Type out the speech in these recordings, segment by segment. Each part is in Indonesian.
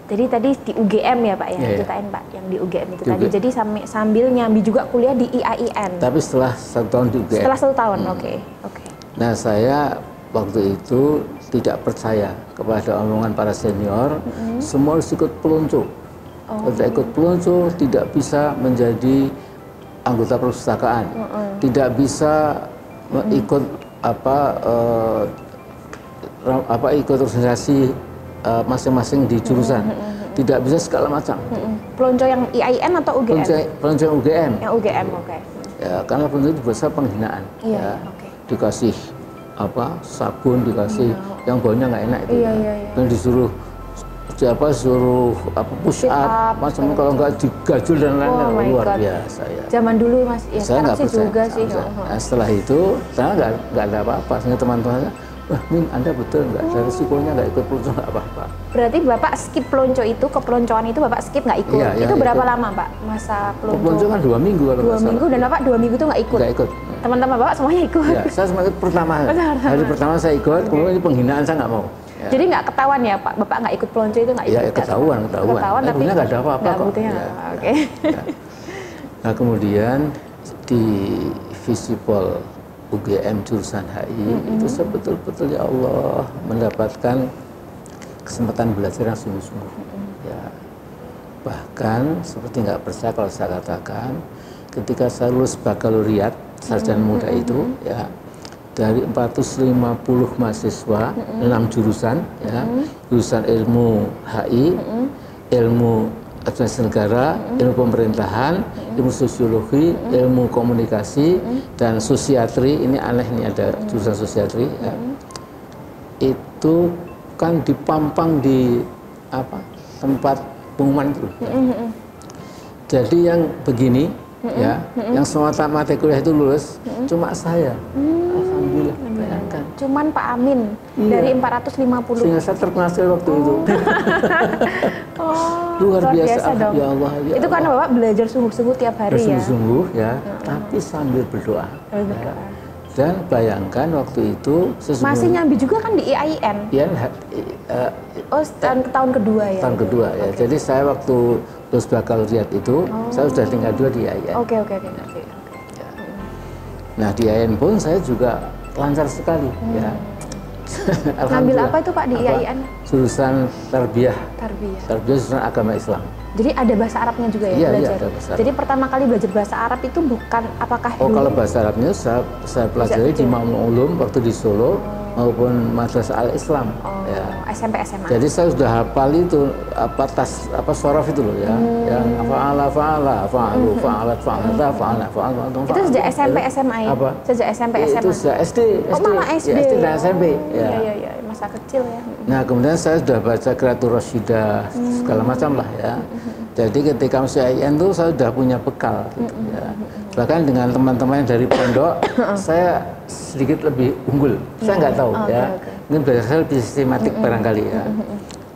Jadi tadi di UGM ya Pak ya, ceritain Pak yang di UGM itu tadi. Jadi sambil nyambi juga kuliah di IAIN. Tapi setelah 1 tahun di UGM. Setelah 1 tahun, oke. Nah saya waktu itu tidak percaya kepada omongan para senior, semua harus ikut peluncuh. Kalau ikut peluncuh tidak bisa menjadi anggota perpustakaan, tidak bisa ikut ikut organisasi masing-masing di jurusan, tidak bisa segala macam. Pelonco yang IAIN atau UGM? Pelonco yang UGM. Yang UGM, oke. Ya, karena pelonco itu biasa penghinaan. Dikasih sabun, dikasih yang baunya nggak enak itu, dan disuruh suruh push up, macam kalau nggak digajul dan lain-lain, luar biasa ya. Zaman dulu Mas, ya saya nggak percaya juga sih. Nah, setelah itu saya nggak ada apa-apa, sehingga teman-temannya, wah Min, Anda betul nggak, dari risikonya nggak ikut pelonco nggak apa-apa. Berarti Bapak skip pelonco itu, kepeloncoan itu Bapak skip nggak ikut? Itu berapa lama Pak masa pelonco? Pelonco kan 2 minggu kalau 2 minggu, dan Bapak 2 minggu itu nggak ikut? Nggak ikut. Teman-teman Bapak semuanya ikut? Ya, saya semangat pertama. Hari pertama saya ikut, kemudian ini penghinaan saya nggak mau. Ya. Jadi nggak ketahuan ya Pak, Bapak nggak ikut pelonco itu nggak ikut? Iya, ketahuan. Tapi nggak ada apa-apa kok. Oke. Nah kemudian di Visipol UGM jurusan HI itu saya betul-betul ya Allah mendapatkan kesempatan belajar yang sungguh-sungguh. Ya. Bahkan seperti nggak percaya kalau saya katakan, ketika saya lulus bakaloriat sarjana muda itu, ya dari 450 mahasiswa 6 jurusan, ya jurusan ilmu HI, ilmu administrasi negara, ilmu pemerintahan, ilmu sosiologi, ilmu komunikasi, dan sosiatri. Ini aneh nih, ada jurusan sosiatri. Ya. Itu kan dipampang di tempat pengumuman itu. Jadi yang begini, yang semua mata kuliah itu lulus, cuma saya. Alhamdulillah, bayangkan. Cuman Pak Amin dari 450. Sehingga saya terkenal sekali waktu itu. Luar biasa dong. Ya Allah. Ya itu karena Bapak belajar sungguh-sungguh tiap hari ya? Sungguh-sungguh ya, tapi sambil berdoa. Ya. Dan bayangkan waktu itu masih nyambi juga kan di IAIN? Iya. Tahun kedua ya? Tahun kedua ya. Jadi saya waktu lulus bakaloriat itu, saya sudah tinggal 2 di IAIN. Oke. Nah di IAIN pun saya juga lancar sekali ya. Ngambil apa itu Pak di IAIN? Jurusan tarbiyah. Tarbiyah jurusan agama Islam. Jadi ada bahasa Arabnya juga ya belajar? Iya, ada bahasa Arab. Jadi pertama kali belajar bahasa Arab itu bukan apakah dulu? Kalau bahasa Arabnya saya pelajari di Ma'mun Ulum waktu di Solo maupun Madrasah Al-Islam. Ya. SMP SMA. Jadi saya sudah hafal itu sorof itu loh ya. Yang fa'alu. Itu sejak SMP SMA ya? Apa? Sejak SMP SMA. Itu sejak SD. Oh malah SD. SD dan SMP. Iya, masa kecil ya. Nah kemudian saya sudah baca Qiraatul Rasyidah segala macam lah ya. Jadi ketika masuk IAIN tuh saya sudah punya bekal gitu ya. Bahkan dengan teman-teman dari pondok saya sedikit lebih unggul. Saya nggak tahu ya. Mungkin belajar saya lebih sistematik barangkali ya.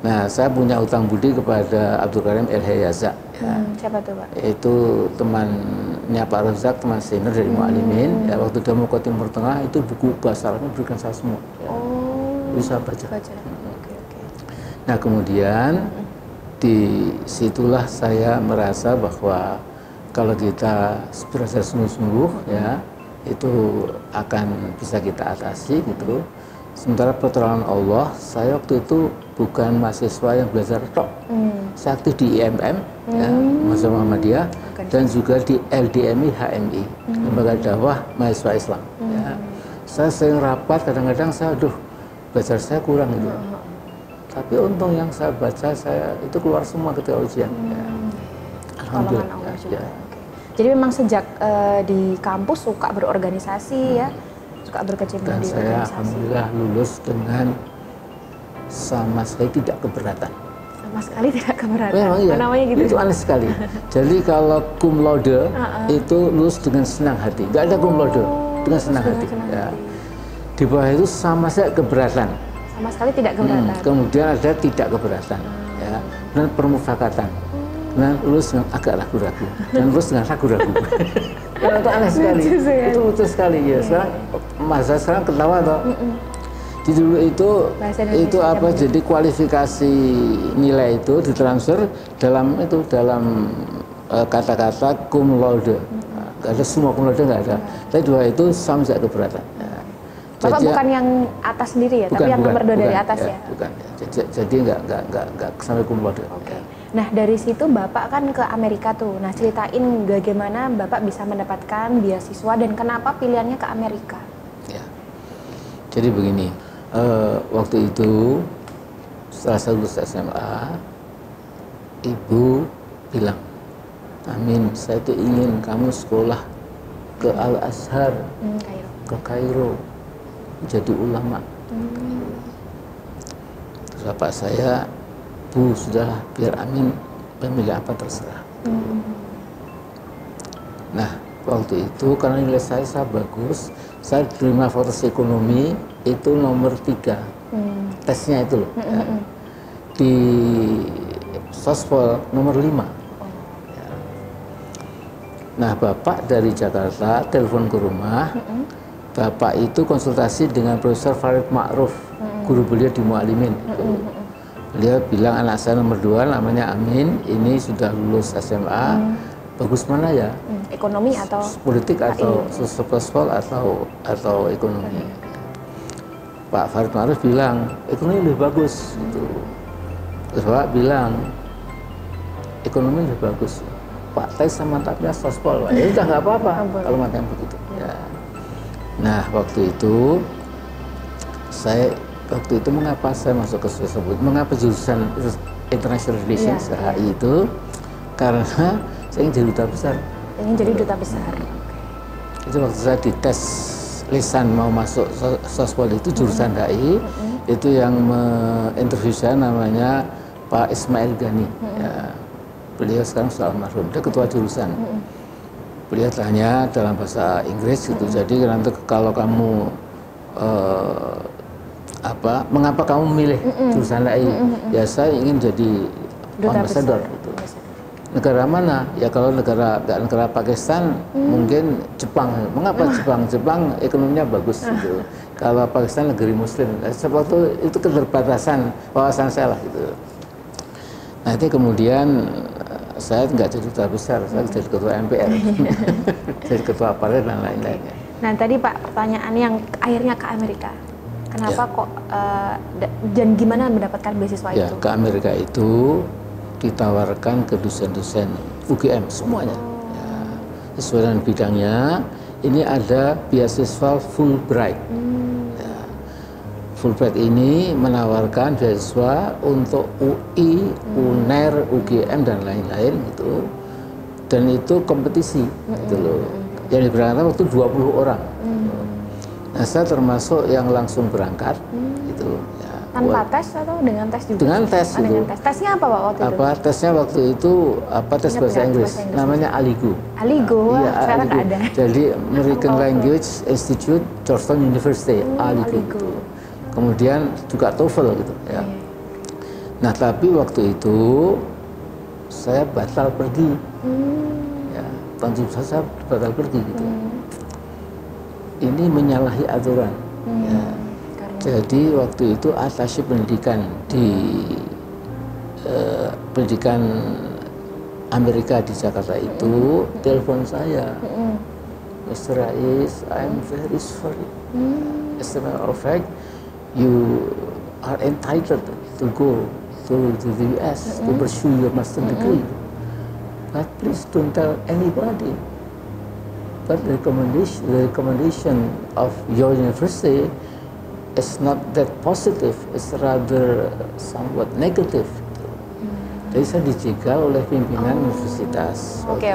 Nah saya punya utang budi kepada Abdul Karim El Hayaza. Ya. Siapa tuh Pak? Itu temannya Pak Razak, teman senior dari Mu'alimin. Ya, waktu dia mau ke Timur Tengah itu buku bahasa Arabnya berikan saya semua. Ya. Bisa baca. Nah kemudian disitulah saya merasa bahwa kalau kita belajar sungguh-sungguh ya itu akan bisa kita atasi gitu. Sementara pertolongan Allah, saya waktu itu bukan mahasiswa yang belajar tok. Saya aktif di IMM, ya, Mahasiswa Muhammadiyah, dan juga di LDMI HMI, Lembaga Dakwah Mahasiswa Islam. Ya. Saya sering rapat, kadang-kadang belajar saya kurang gitu. Tapi untung yang saya baca, saya itu keluar semua ketika ujian. Ya. Alhamdulillah. Ya. Jadi memang sejak di kampus suka berorganisasi ya, suka berkecimpung di organisasi. Dan saya alhamdulillah lulus dengan sama sekali tidak keberatan. Sama sekali tidak keberatan. Memang iya. Namanya gitu. Itu aneh sekali. Jadi kalau cum laude itu lulus dengan senang hati. Nggak ada cum laude dengan senang hati. Ya. Di bawah itu sama saja keberatan. Sama sekali tidak keberatan. Kemudian ada tidak keberatan, ya, dan permufakatan. Dan lulus dengan agak ragu-ragu, dan lulus dengan ragu-ragu. Ya, itu aneh sekali. Itu lucu sekali ya. Sekarang masa sekarang ketawa toh. Jadi dulu itu apa? Jadi kualifikasi nilai itu ditransfer dalam kata-kata cum laude. Ada semua cum laude nggak ada. Tapi dua itu sama saja keberatan. Bapak bukan yang atas sendiri ya, tapi yang nomor 2 dari atas ya. Bukan. Jadi nggak sampai cum laude. Oke. Nah dari situ Bapak kan ke Amerika tuh. Nah ceritain bagaimana Bapak bisa mendapatkan beasiswa dan kenapa pilihannya ke Amerika. Ya. Jadi begini, waktu itu setelah saya lulus SMA, ibu bilang, Amin, saya tuh ingin kamu sekolah ke Al Azhar, ke Kairo, jadi ulama. Terus bapak saya, Bu, sudahlah, biar Amin memilih apa terserah. Nah, waktu itu karena nilai saya bagus, saya terima fakultas ekonomi itu nomor 3. Tesnya itu loh. Ya. Di sospol nomor 5. Ya. Nah, bapak dari Jakarta telepon ke rumah. Bapak itu konsultasi dengan Profesor Farid Ma'ruf, guru beliau di Mu'alimin. Beliau bilang anak saya nomor 2 namanya Amin, ini sudah lulus SMA, bagus mana ya? Ekonomi atau politik atau sosial atau ekonomi? Pak Farid Ma'ruf bilang ekonomi lebih bagus. Gitu. Terus Bapak bilang ekonomi lebih bagus. Pak tes sama mantapnya sospol, ya udah nggak apa-apa kalau mantapnya begitu. Ya. Nah waktu itu mengapa saya masuk ke tersebut? Mengapa jurusan International Relations HI itu? Karena saya ingin jadi duta besar. Ingin jadi duta besar. Itu waktu saya dites lisan mau masuk sospol itu jurusan HI, itu yang menginterview saya namanya Pak Ismail Ghani. Ya, beliau sekarang sudah almarhum, dia ketua jurusan. Beliau tanya dalam bahasa Inggris gitu. Jadi nanti kalau kamu mengapa kamu memilih jurusan HI? Ya saya ingin jadi ambassador gitu. Negara mana? Ya kalau negara Pakistan mungkin Jepang. Mengapa Jepang? Jepang ekonominya bagus gitu. Kalau Pakistan negeri Muslim, sebab itu keterbatasan wawasan saya lah gitu. Nanti kemudian saya nggak jadi duta besar, saya jadi ketua MPR, jadi ketua partai dan lain-lainnya. Nah tadi Pak pertanyaan yang akhirnya ke Amerika. Kenapa kok dan gimana mendapatkan beasiswa itu? Ke Amerika itu ditawarkan ke dosen-dosen UGM semuanya. Ya, sesuai dengan bidangnya. Ini ada beasiswa Fulbright. Ya, Fulbright ini menawarkan beasiswa untuk UI, UNER, UGM dan lain-lain gitu. Dan itu kompetisi gitu loh. Yang diberangkatkan waktu 20 orang. Nah, saya termasuk yang langsung berangkat gitu. Ya, tanpa tes atau dengan tes juga? Dengan tes gitu. Dengan tes. Tesnya apa Pak waktu itu? Tesnya waktu itu tes bahasa Inggris. Namanya ALIGO. ALIGO, Iya, sekarang nggak ada. Jadi American Language Institute, Georgetown University, ALIGO. Kemudian juga TOEFL gitu ya. Nah, tapi waktu itu saya batal pergi. Ya, tahun saya batal pergi gitu. Ini menyalahi aturan. Ya. Jadi waktu itu atasye pendidikan di pendidikan Amerika di Jakarta itu telepon saya, Mr. Rais, I'm very sorry. As a matter of fact, you are entitled to go to the US to pursue your master degree, but please don't tell anybody. But the recommendation of your university is not that positive, it's rather somewhat negative. Jadi saya dijegal oleh pimpinan universitas. Oke,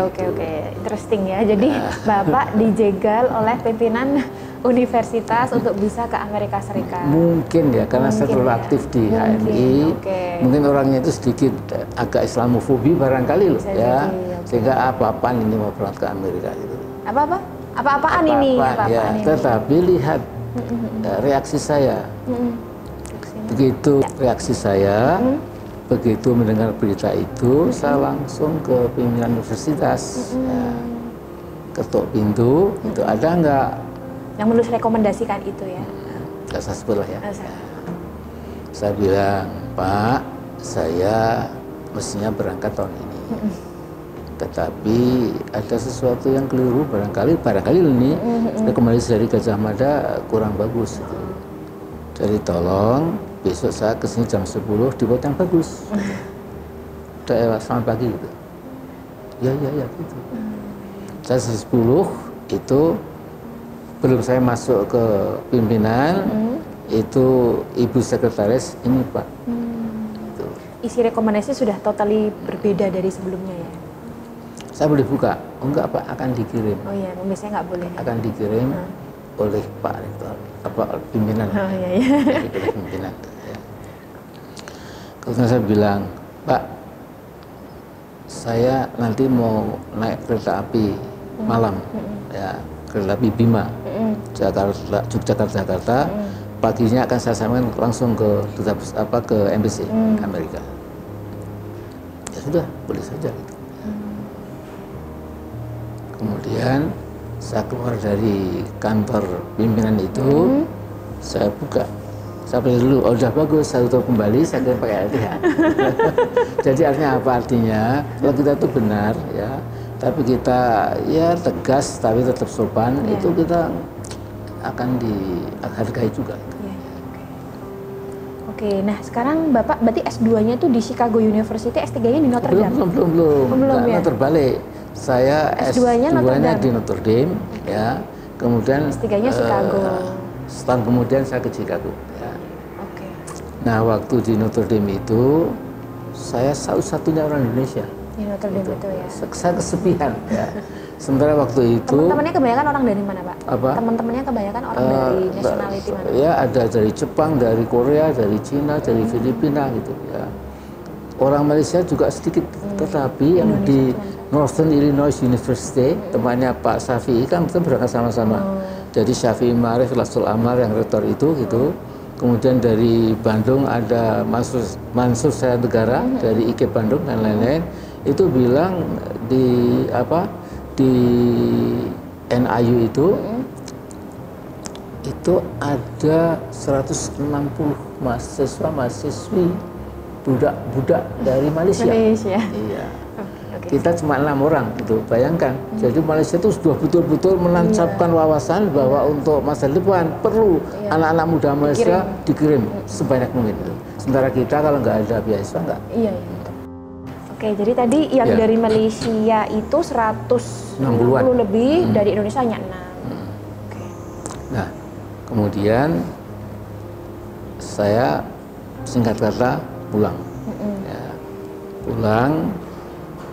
interesting ya. Jadi Bapak dijegal oleh pimpinan universitas untuk bisa ke Amerika Serikat. Mungkin ya, karena saya terlalu aktif di HMI. Mungkin orangnya itu sedikit agak Islamofobi barangkali loh ya. Sehingga apa-apaan ini mau berangkat ke Amerika gitu. Apa-apaan ini? Tetapi lihat reaksi saya. Begitu reaksi saya, begitu mendengar berita itu, saya langsung ke pimpinan universitas, ketuk pintu, itu ada nggak? Yang menulis rekomendasikan itu ya? nggak saya sebut lah ya. Saya. Saya bilang, Pak, saya mestinya berangkat tahun ini. Tetapi ada sesuatu yang keliru, barangkali ini rekomendasi dari Gajah Mada kurang bagus. Gitu. Jadi tolong besok saya kesini jam 10 dibuat yang bagus. Udah selamat pagi gitu. Ya gitu. Saya 10 itu belum saya masuk ke pimpinan, itu ibu sekretaris ini Pak. Gitu. Isi rekomendasi sudah totally berbeda dari sebelumnya ya? Saya boleh buka? Oh enggak Pak, akan dikirim. Oh iya, biasanya nggak boleh. Akan dikirim oleh Pak Rektor, apa pimpinan. Oh iya. Oleh pimpinan. Ya. Kemudian saya bilang, Pak, saya nanti mau naik kereta api malam, ya kereta api Bima, Jakarta. Paginya akan saya sampaikan langsung ke ke embassy Amerika. Ya sudah, boleh saja. Gitu. Kemudian saya keluar dari kantor pimpinan itu, saya buka. Saya pilih dulu, oh udah bagus, saya tutup kembali, saya kirim pakai LTH. Jadi artinya apa? Artinya, kalau kita itu benar, ya, tapi kita ya tegas, tapi tetap sopan, itu kita akan dihargai juga. Oke, nah sekarang Bapak berarti S2-nya itu di Chicago University, S3-nya di Notre Dame? Belum ya? Terbalik. Saya S2-nya di Notre Dame, ya. Kemudian S3-nya Chicago. Setahun kemudian saya ke Chicago. Ya. Oke. Nah, waktu di Notre Dame itu saya satu-satunya orang Indonesia. Di Notre Dame itu ya. Saya kesepian, ya. Sementara waktu itu teman-temannya kebanyakan orang dari mana, Pak? Apa? Teman-temannya kebanyakan orang dari nationality mana? Ya, ada dari Jepang, dari Korea, dari Cina, dari Filipina gitu ya. Orang Malaysia juga sedikit, tetapi yang di Northern Illinois University, temannya Pak Syafi'i kan kita berangkat sama-sama. Jadi Syafi'i Ma'arif, Lasul Amar yang rektor itu gitu. Kemudian dari Bandung ada Mansur Saya Negara dari IKIP Bandung dan lain-lain. Itu bilang di NIU itu ada 160 mahasiswa-mahasiswi budak dari Malaysia. Iya. Kita cuma 6 orang gitu, bayangkan. Jadi Malaysia itu sudah betul-betul menancapkan wawasan bahwa untuk masa depan perlu anak-anak muda Malaysia dikirim sebanyak mungkin. Sementara kita kalau nggak ada beasiswa nggak. Iya. Oke, jadi tadi yang dari Malaysia itu 160 lebih, dari Indonesia hanya 6. Oke. Nah, kemudian saya singkat kata pulang. Ya,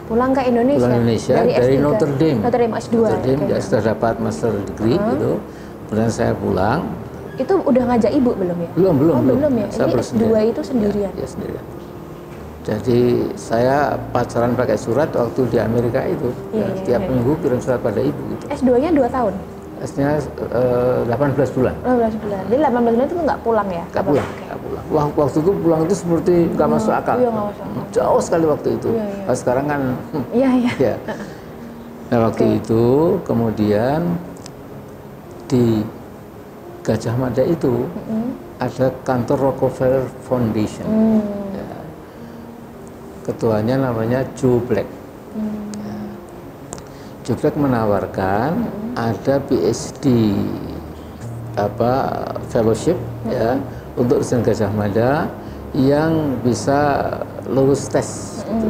pulang ke Indonesia. Dari Notre Dame. Notre Dame S2. Notre Dame ya, sudah dapat master degree gitu. Kemudian saya pulang. Itu udah ngajak ibu belum ya? Belum ya. Saya ini S2 itu sendirian. Ya, sendirian. Jadi saya pacaran pakai surat waktu di Amerika itu. Setiap minggu kirim surat pada ibu gitu. S2-nya 2 tahun? S-nya 18 bulan. 18 bulan. Jadi 18 bulan itu nggak pulang ya? Nggak pulang. Waktu itu pulang itu seperti nggak masuk akal. Iya, nggak masuk akal. Jauh sekali waktu itu. Nah, sekarang kan. Ya. Nah, waktu itu kemudian di Gajah Mada itu ada kantor Rockefeller Foundation. Ketuanya namanya Joe Black. Joe Black menawarkan ada PhD fellowship ya untuk dosen Gajah Mada yang bisa lulus tes. Gitu.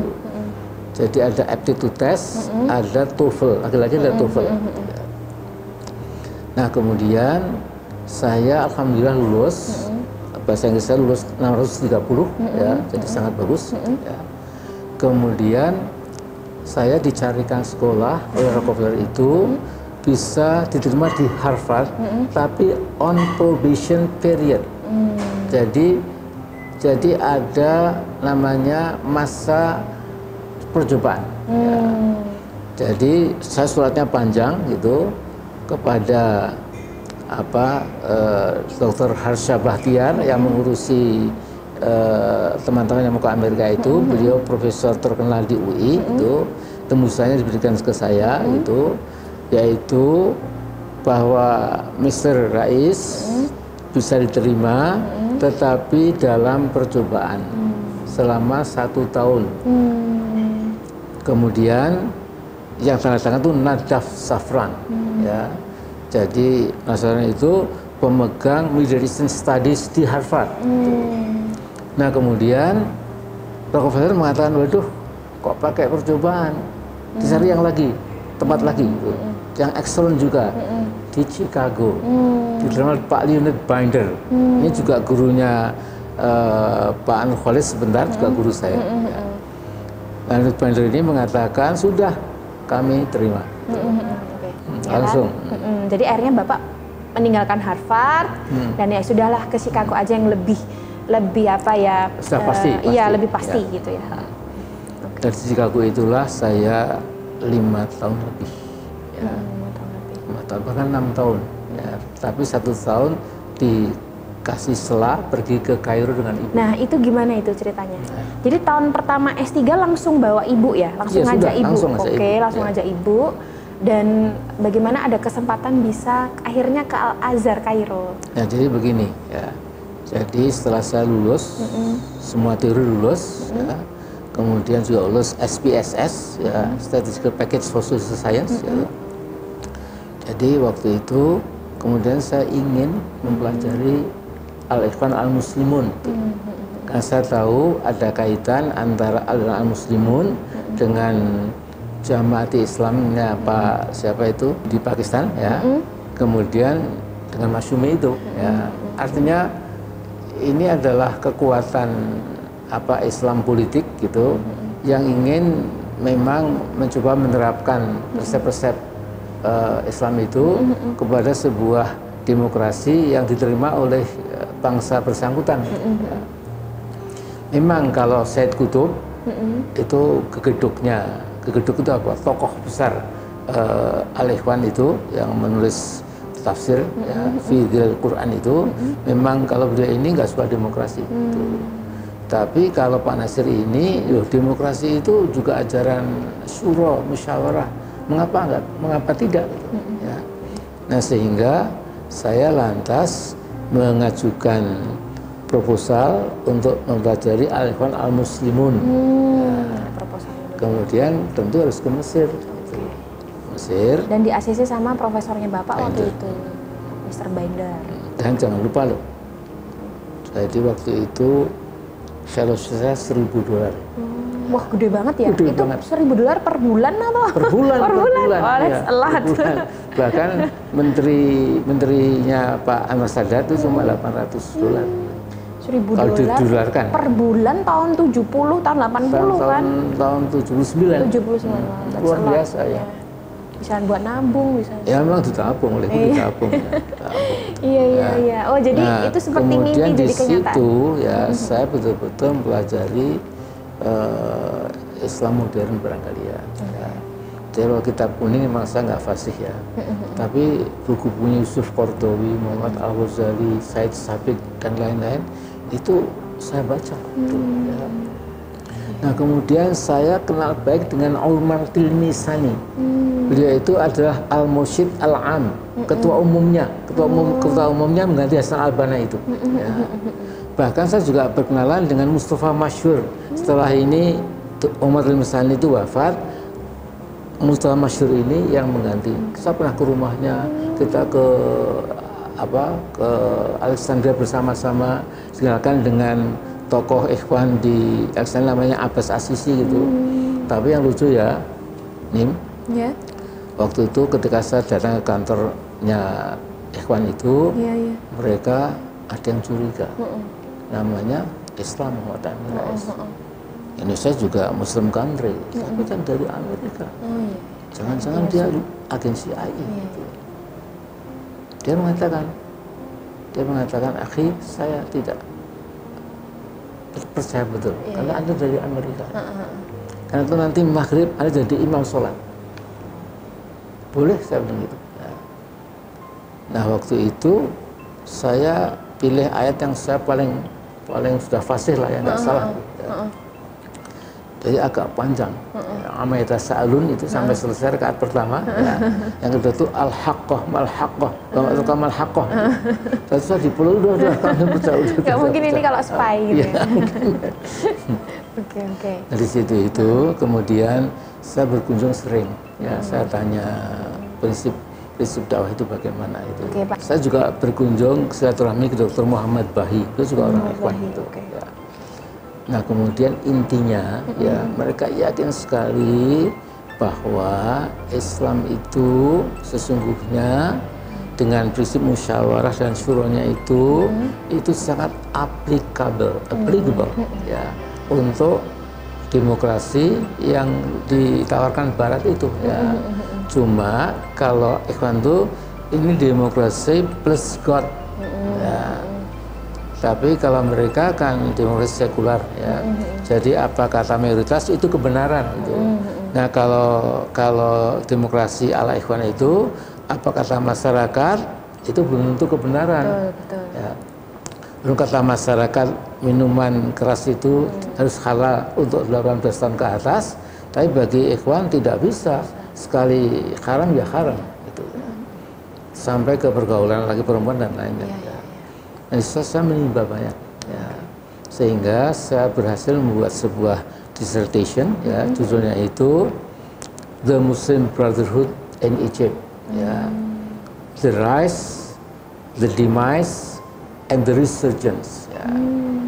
Jadi ada aptitude test, ada TOEFL, lagi-lagi ada TOEFL. Nah, kemudian saya alhamdulillah lulus. Bahasa Inggris saya lulus 630 ya, jadi sangat bagus ya. Kemudian saya dicarikan sekolah oleh Rockefeller itu bisa diterima di Harvard, tapi on probation period. Jadi ada namanya masa percobaan. Ya. Jadi saya suratnya panjang gitu kepada Dr. Harsha Bahtiar yang mengurusi teman-teman yang mau ke Amerika itu. Beliau profesor terkenal di UI itu, tembusannya diberikan ke saya gitu, yaitu bahwa Mr. Rais bisa diterima, tetapi dalam percobaan selama 1 tahun. Kemudian yang tanda tangan itu Nadaf Safran, ya. Jadi Nasrani itu pemegang Middle Eastern Studies di Harvard. Nah kemudian Rockefeller mengatakan, waduh, kok pakai percobaan? Dicari yang lagi, tempat lagi, gitu. Yang excellent juga di Chicago, diterima Pak Leonard Binder. Ini juga gurunya Pak Anwar Khalid sebentar, juga guru saya. Leonard Binder ini mengatakan sudah kami terima, langsung. Jadi akhirnya Bapak meninggalkan Harvard dan ya sudahlah ke Chicago aja yang lebih apa ya? Sudah pasti. Iya lebih pasti ya. Gitu ya. Dari Chicago itulah saya 5 tahun lebih. Ya. 5 tahun, bahkan 6 tahun. Ya. Tapi 1 tahun dikasih selah pergi ke Kairo dengan ibu. Nah itu gimana itu ceritanya? Jadi tahun pertama S3 langsung bawa ibu ya? Langsung ya, ngajak ibu? Oke, langsung ngajak ibu. Dan bagaimana ada kesempatan bisa akhirnya ke Al-Azhar Kairo? Ya jadi begini ya. Jadi setelah saya lulus, semua teori lulus, ya. Kemudian juga lulus SPSS, ya, Statistical Package for Social Science. Ya. Jadi waktu itu kemudian saya ingin mempelajari Al-Ikhwan Al-Muslimun. Karena saya tahu ada kaitan antara Al-Ikhwan Al-Muslimun dengan Jamaati Islamnya Pak siapa itu di Pakistan, ya. Kemudian dengan Masyumi itu, ya. Artinya ini adalah kekuatan Islam politik gitu, yang ingin memang mencoba menerapkan resep-resep Islam itu kepada sebuah demokrasi yang diterima oleh bangsa bersangkutan. Ya. Memang kalau Said Qutb itu gegeduk itu apa? Tokoh besar Al-Ikhwan itu yang menulis tafsir ya, Fidil Quran itu memang kalau beliau ini nggak suka demokrasi. Tapi kalau Pak Nasir ini, demokrasi itu juga ajaran syura, musyawarah. Mengapa tidak? Gitu, ya. Nah sehingga saya lantas mengajukan proposal untuk mempelajari Al-Ikhwan Al-Muslimun. Kemudian tentu harus ke Mesir. Mesir. Dan di ACC sama profesornya Bapak waktu itu, Mr. Binder. Dan jangan lupa loh, jadi waktu itu fellowship saya $1.000. Wah gede banget ya, gede itu banget. $1.000 per bulan atau? Per bulan. Oh, Ya, per bahkan menterinya Pak Anwar Sadat itu cuma $800. $1.000 per bulan tahun 70, tahun 80 kan? Tahun 79. 79. Luar biasa ya. Bisa buat nabung, bisa. Ya memang ditabung, oleh itu ditabung. Iya. Oh jadi itu seperti mimpi jadi kenyataan. Kemudian di situ ya saya betul-betul mempelajari Islam modern barangkali ya. Jadi kalau kitab kuning memang saya nggak fasih ya. Tapi buku-buku Yusuf Qaradawi, Muhammad Al-Ghazali, Said Sabiq dan lain-lain itu saya baca. Ya. Nah kemudian saya kenal baik dengan Umar Tilmisani. Beliau itu adalah Al-Mursyid Al-Am, ketua umumnya mengganti Hasan Al-Banna itu. Ya. Bahkan saya juga berkenalan dengan Mustafa Masyhur. Setelah ini Umar Tilmisani itu wafat, Mustafa Masyhur ini yang mengganti. Saya pernah ke rumahnya, kita ke Alexandria bersama-sama, silakan dengan tokoh ikhwan di Alexandria namanya Abbas Asisi gitu. Tapi yang lucu ya, Nim, waktu itu ketika saya datang ke kantornya ikhwan itu, mereka ada yang curiga, namanya Islam Muhammad Amin Rais. Indonesia juga Muslim country, tapi kan dari Amerika. Jangan-jangan dia agensi AI. Gitu. Dia mengatakan, akhi, saya tidak percaya betul, karena Anda dari Amerika. Karena itu nanti maghrib Anda jadi imam sholat. Boleh saya bilang gitu. Nah waktu itu saya pilih ayat yang saya paling sudah fasih lah, yang nggak salah. Jadi agak panjang. Amma yatasaalun itu sampai selesai rakaat pertama. Ya. Yang kedua itu al-haqqah mal-haqqah. Kalau mal-haqqah. Terus di pulau udah Nggak mungkin ini kalau spy gitu. Ya. Oke. Dari situ itu kemudian saya berkunjung sering. Ya, saya tanya prinsip dakwah itu bagaimana itu. Pak. Saya juga berkunjung silaturahmi ke Dr. Muhammad Bahi. Itu juga orang Ikhwan itu. Ya. Nah kemudian intinya ya mereka yakin sekali bahwa Islam itu sesungguhnya dengan prinsip musyawarah dan syuranya itu sangat applicable ya untuk demokrasi yang ditawarkan Barat itu ya. Cuma kalau Ikhwan itu ini demokrasi plus God ya. Tapi kalau mereka kan demokrasi sekular ya. Jadi apa kata mayoritas itu kebenaran gitu. Nah kalau demokrasi ala Ikhwan itu apa kata masyarakat itu belum tentu kebenaran. Betul. Ya. Belum kata masyarakat minuman keras itu harus halal untuk 18 tahun ke atas. Tapi bagi Ikhwan tidak bisa. Sekali haram ya haram gitu. Sampai ke pergaulan lagi perempuan dan lainnya. Nah, saya menimba banyak, ya. Sehingga saya berhasil membuat sebuah dissertation, ya, judulnya itu The Muslim Brotherhood in Egypt, ya. The Rise, the Demise, and the Resurgence. Ya.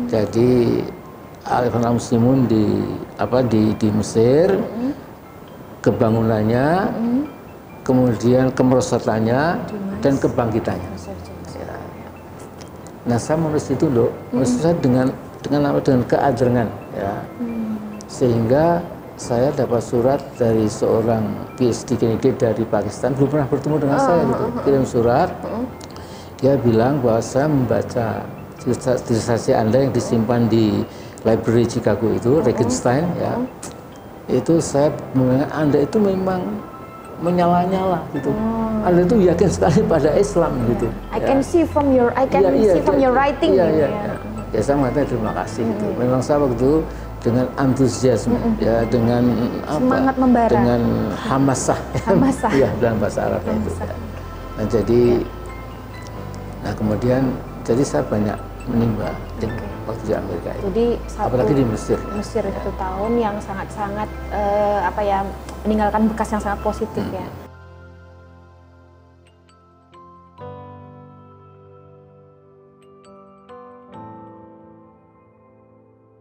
Jadi Al-Ikhwan Muslimun di Mesir, kebangunannya, kemudian kemerosotannya, dan kebangkitannya. Nah saya menulis itu loh, menulis saya dengan keajengan ya, sehingga saya dapat surat dari seorang PhD candidate dari Pakistan, belum pernah bertemu dengan saya gitu, kirim surat, dia bilang bahwa saya membaca dissertasi Anda yang disimpan di Library Chicago itu, Regenstein ya, itu saya mendengar Anda itu memang menyala-nyala gitu. Anda itu yakin sekali pada Islam gitu. I can see from your writing gitu ya. Ya saya mengatakan terima kasih gitu. Memang saya waktu dengan antusiasme ya, dengan semangat membara, dengan hamasah. Ya dalam bahasa Arab itu. Ya. Nah jadi kemudian saya banyak menimba waktu di Amerika itu. Jadi apalagi di Mesir. Mesir itu tahun yang sangat-sangat meninggalkan bekas yang sangat positif ya.